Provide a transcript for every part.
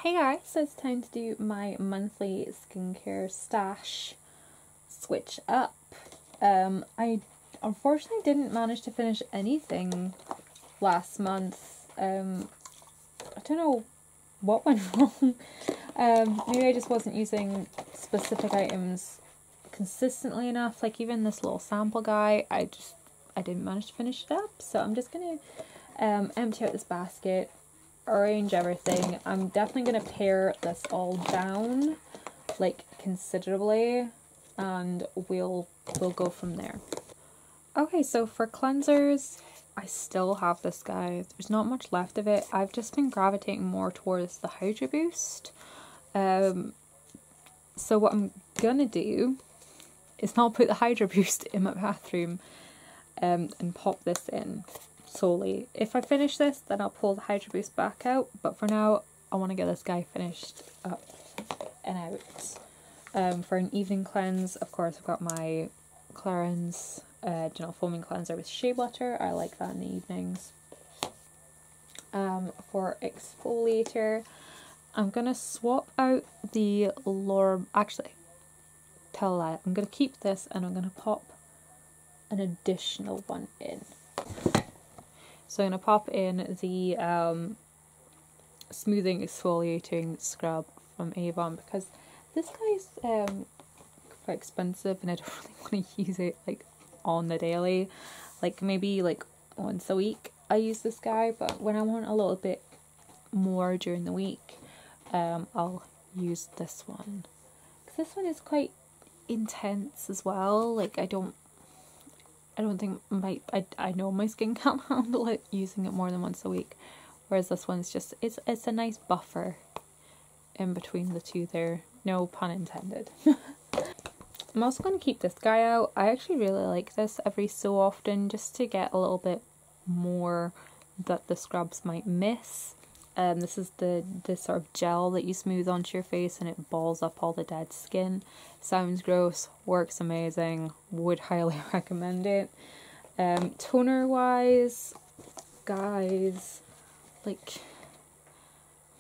Hey guys, so it's time to do my monthly skincare stash switch up. I unfortunately didn't manage to finish anything last month. I don't know what went wrong. Maybe I just wasn't using specific items consistently enough. Like even this little sample guy, I didn't manage to finish it up. So I'm just gonna empty out this basket, arrange everything. I'm definitely going to pare this all down like considerably, and we'll go from there. Okay, so for cleansers, I still have this guy. There's not much left of it. I've just been gravitating more towards the Hydra Boost. So what I'm gonna do is not put the Hydra Boost in my bathroom and pop this in solely. If I finish this, then I'll pull the Hydra Boost back out, but for now I want to get this guy finished up and out. For an evening cleanse, of course, I've got my Clarins Gentle Foaming Cleanser with shea butter. I like that in the evenings. For exfoliator, I'm going to swap out the actually, tell a lie, I'm going to keep this and I'm going to pop an additional one in. So I'm going to pop in the Smoothing Exfoliating Scrub from Avon, because this guy's quite expensive and I don't really want to use it like on the daily. Like maybe like once a week I use this guy, but when I want a little bit more during the week, I'll use this one. Because this one is quite intense as well. Like I don't think I know my skin can't handle it using it more than once a week, whereas this one's just it's a nice buffer in between the two there, no pun intended. I'm also going to keep this guy out. I actually really like this every so often, just to get a little bit more that the scrubs might miss. This is the sort of gel that you smooth onto your face and it balls up all the dead skin. Sounds gross, works amazing, would highly recommend it. Toner wise, guys, like,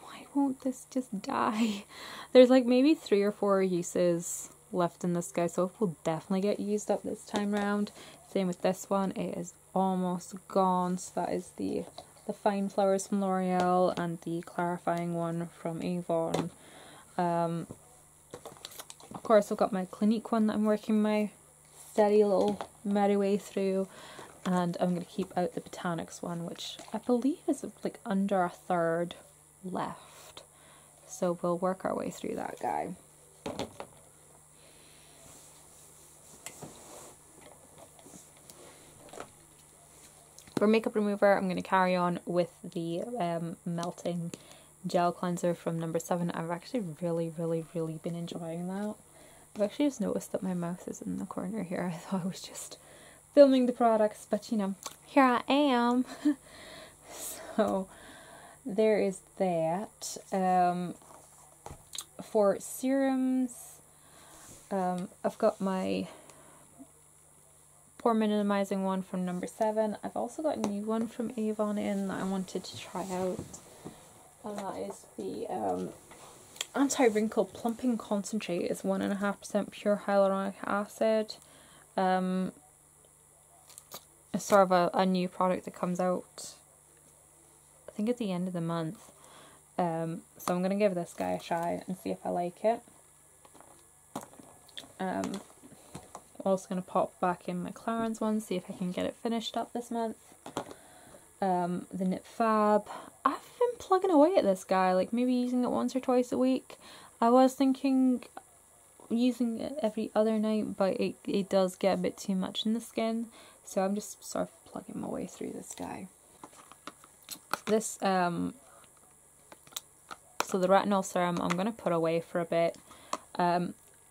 why won't this just die? There's like maybe 3 or 4 uses left in this guy, so it will definitely get used up this time round. Same with this one, it is almost gone. So that is the Fine Flowers from L'Oreal and the clarifying one from Avon. Of course, I've got my Clinique one that I'm working my steady little merry way through, and I'm going to keep out the Botanics one, which I believe is like under a third left. So we'll work our way through that guy. For makeup remover, I'm going to carry on with the melting gel cleanser from No. 7. I've actually really been enjoying that. I've actually just noticed that my mouth is in the corner here. I thought I was just filming the products, but you know, here I am. So there is that. For serums, I've got my pore minimizing one from No. 7. I've also got a new one from Avon in that I wanted to try out, and that is the anti-wrinkle plumping concentrate. Is 1.5% pure hyaluronic acid. It's sort of a new product that comes out, I think, at the end of the month. So I'm gonna give this guy a try and see if I like it. I'm also going to pop back in my Clarins one, see if I can get it finished up this month. The Knit Fab. I've been plugging away at this guy, like maybe using it once or twice a week. I was thinking using it every other night, but it does get a bit too much in the skin, so I'm just sort of plugging my way through this guy. This, so the retinol serum I'm going to put away for a bit.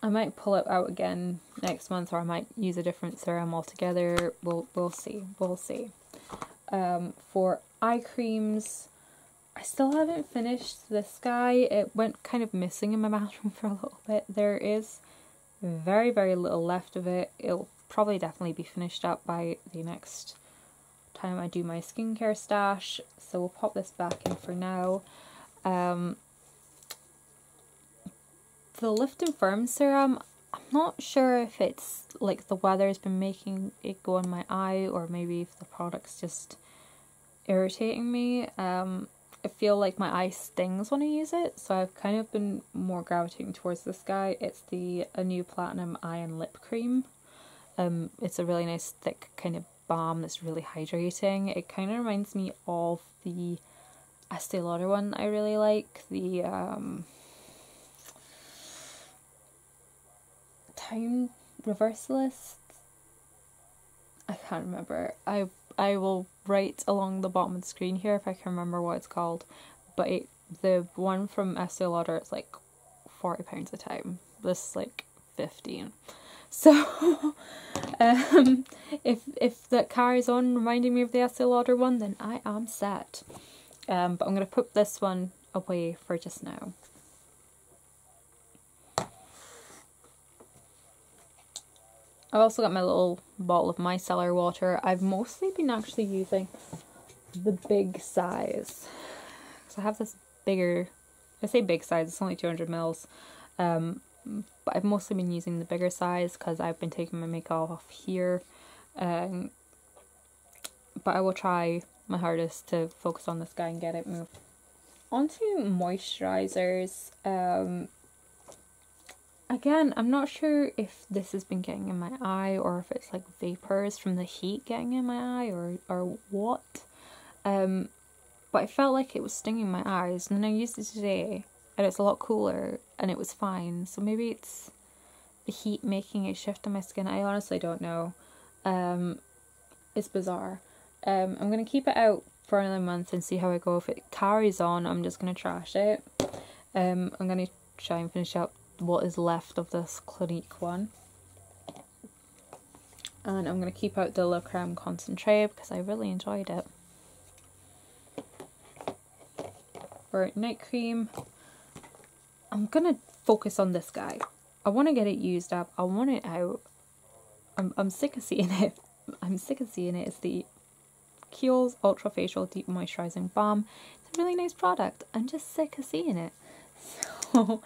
I might pull it out again next month, or I might use a different serum altogether. We'll see. For eye creams, I still haven't finished this guy. It went kind of missing in my bathroom for a little bit. There is very little left of it. It'll probably definitely be finished up by the next time I do my skincare stash. So we'll pop this back in for now. the Lift and Firm serum, I'm not sure if it's like the weather's been making it go in my eye, or maybe if the product's just irritating me. I feel like my eye stings when I use it, so I've kind of been more gravitating towards this guy. It's the New Platinum Eye and Lip Cream. It's a really nice thick kind of balm that's really hydrating. It kind of reminds me of the Estee Lauder one that I really like, the Time Reversalist. I can't remember. I will write along the bottom of the screen here if I can remember what it's called. But the one from Estee Lauder is like £40 a time. This is like 15. So if that carries on reminding me of the Estee Lauder one, then I am set. But I'm going to put this one away for just now. I've also got my little bottle of micellar water. I've mostly been actually using the big size. So I have this bigger, I say big size, it's only 200 mils. But I've mostly been using the bigger size because I've been taking my makeup off here. But I will try my hardest to focus on this guy and get it moved. On to moisturizers. Again, I'm not sure if this has been getting in my eye or if it's like vapors from the heat getting in my eye or what. But I felt like it was stinging my eyes, and then I used it today and it's a lot cooler and it was fine. So maybe it's the heat making a shift in my skin. I honestly don't know. It's bizarre. I'm going to keep it out for another month and see how I go. If it carries on, I'm just going to trash it. I'm going to try and finish up what is left of this Clinique one. And I'm going to keep out the Le Creme Concentrate because I really enjoyed it. For night cream, I'm going to focus on this guy. I want to get it used up. I want it out. I'm sick of seeing it. I'm sick of seeing it. It's the Kiehl's Ultra Facial Deep Moisturizing Balm. It's a really nice product. I'm just sick of seeing it. So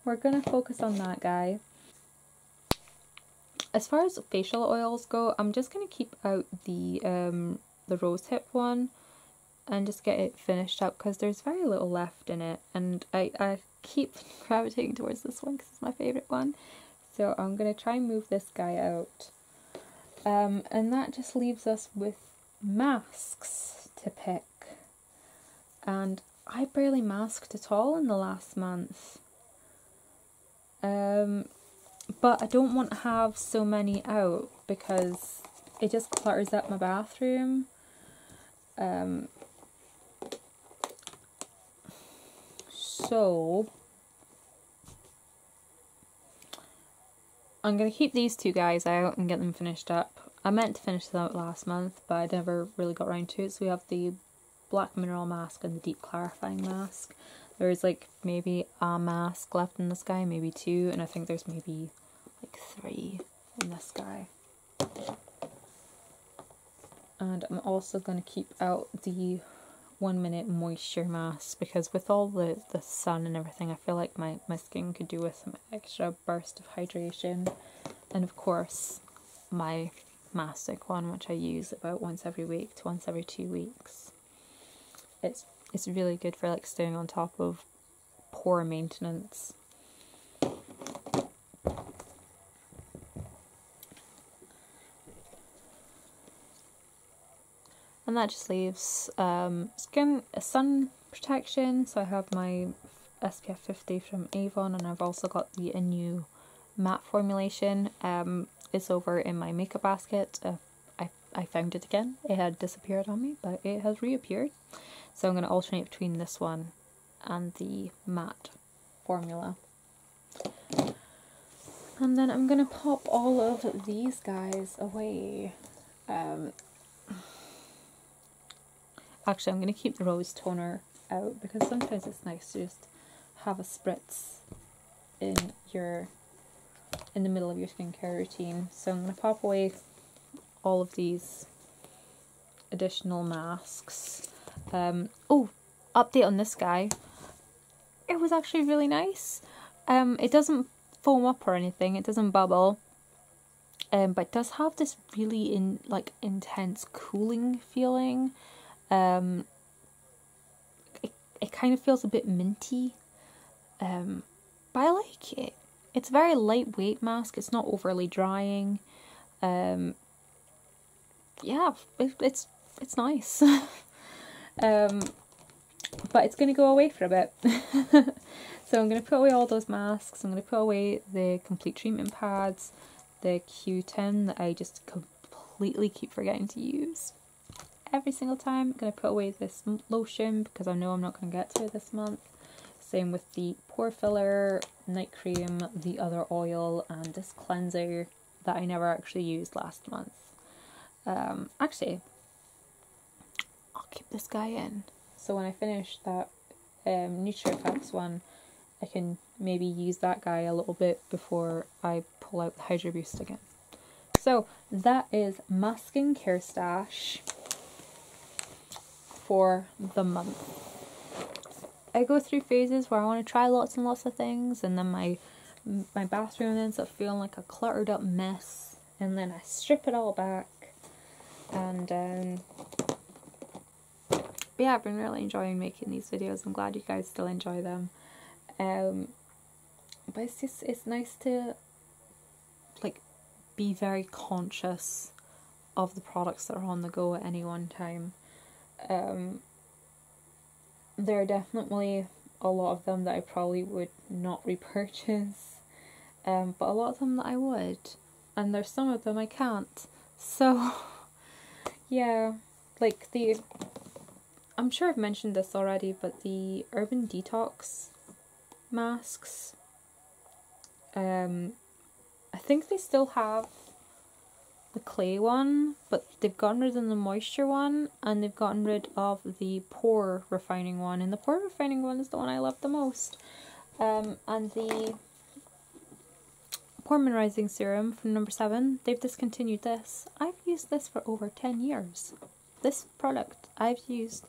we're going to focus on that guy. As far as facial oils go, I'm just going to keep out the rosehip one and just get it finished up because there's very little left in it, and I keep gravitating towards this one because it's my favourite one. So I'm going to try and move this guy out. And that just leaves us with masks to pick. And I barely masked at all in the last month. But I don't want to have so many out because it just clutters up my bathroom. So I'm going to keep these two guys out and get them finished up. I meant to finish them out last month, but I never really got around to it. So we have the Black Mineral Mask and the Deep Clarifying Mask. There's like maybe a mask left in this guy, maybe two, and I think there's maybe like 3 in this guy. And I'm also going to keep out the 1 minute moisture mask because with all the sun and everything, I feel like my skin could do with some extra burst of hydration. And of course, my mastic one, which I use about once every week to once every 2 weeks. It's really good for like staying on top of pore maintenance. And that just leaves sun protection. So I have my SPF 50 from Avon, and I've also got the new matte formulation. It's over in my makeup basket. I found it again. It had disappeared on me, but it has reappeared. So I'm going to alternate between this one and the matte formula. And then I'm going to pop all of these guys away. Actually, I'm going to keep the rose toner out because sometimes it's nice to just have a spritz in the middle of your skincare routine. So I'm going to pop away all of these additional masks. Oh, update on this guy. It was actually really nice. It doesn't foam up or anything, it doesn't bubble. But it does have this really intense cooling feeling. It kind of feels a bit minty. But I like it. It's a very lightweight mask. It's not overly drying. Yeah, it's nice. But it's going to go away for a bit. So I'm going to put away all those masks. I'm going to put away the complete treatment pads, the Q10 that I just completely keep forgetting to use every single time. I'm going to put away this lotion because I know I'm not going to get to it this month. Same with the pore filler, night cream, the other oil, and this cleanser that I never actually used last month. Actually, I'll keep this guy in. So when I finish that NutriFX one, I can maybe use that guy a little bit before I pull out the Hydro Boost again. So that is my skincare stash for the month. I go through phases where I want to try lots and lots of things, and then my bathroom ends up feeling like a cluttered up mess, and then I strip it all back, and but yeah, I've been really enjoying making these videos. I'm glad you guys still enjoy them. But it's nice to be very conscious of the products that are on the go at any one time. There are definitely a lot of them that I probably would not repurchase, but a lot of them that I would, and there's some of them I can't. So yeah, I'm sure I've mentioned this already, but the Urban Detox masks, I think they still have the clay one, but they've gotten rid of the moisture one, and they've gotten rid of the pore refining one, and the pore refining one is the one I love the most. And the pore mineralizing serum from No. 7, they've discontinued this. I've used this for over 10 years. This product I've used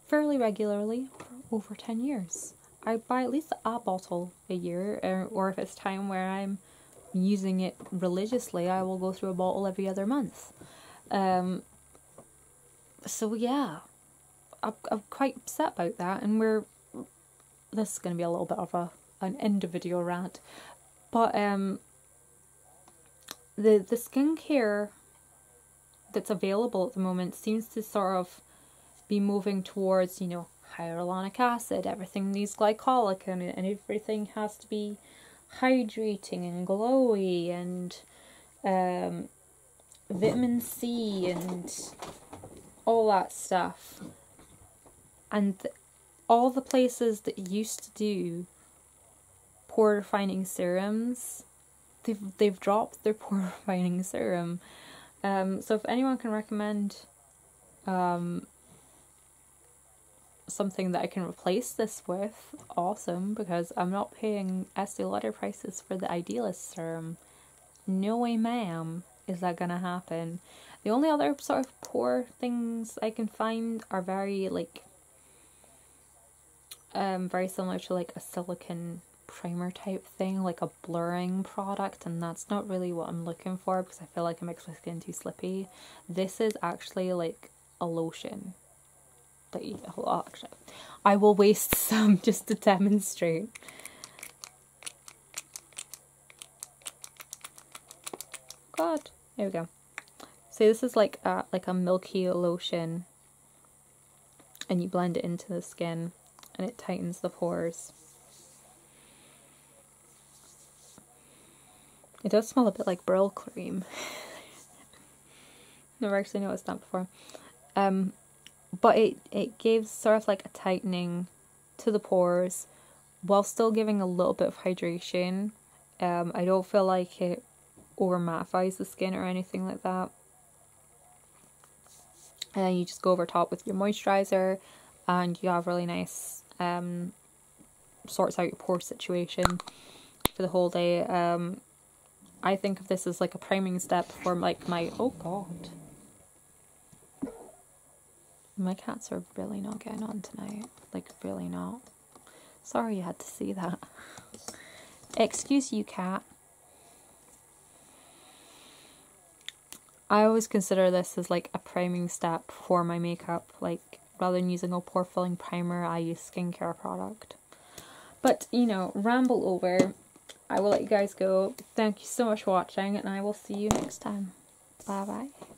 fairly regularly for over 10 years. I buy at least a bottle a year, or if it's time where I'm using it religiously, I will go through a bottle every other month. So yeah, I'm quite upset about that, and this is going to be a little bit of an end of video rant, but the skincare that's available at the moment seems to sort of be moving towards, hyaluronic acid. Everything needs glycolic in it, and everything has to be hydrating and glowy, and vitamin C and all that stuff. And all the places that used to do pore refining serums, they've dropped their pore refining serum. So if anyone can recommend something that I can replace this with, awesome, because I'm not paying Estee Lauder prices for the Idealist serum. No way, ma'am, is that gonna happen. The only other sort of pore things I can find are very very similar to a silicone primer type thing, like a blurring product, and that's not really what I'm looking for because I feel like it makes my skin too slippy. This is actually like a lotion. Actually, I will waste some just to demonstrate. God, there we go. So this is like a milky lotion, and you blend it into the skin, and it tightens the pores. It does smell a bit like Brill cream. Never actually noticed that before. But it gives sort of like a tightening to the pores while still giving a little bit of hydration. I don't feel like it over mattifies the skin or anything like that. And then you just go over top with your moisturizer, and you have really nice sorts out your pore situation for the whole day. I think of this as like a priming step for like my, oh god, my cats are really not getting on tonight, like really not. Sorry you had to see that. Excuse you, cat. I always consider this as like a priming step for my makeup. Like, rather than using a pore filling primer, I use skincare product. But, you know, ramble over. I will let you guys go. Thank you so much for watching, and I will see you next time. Bye bye.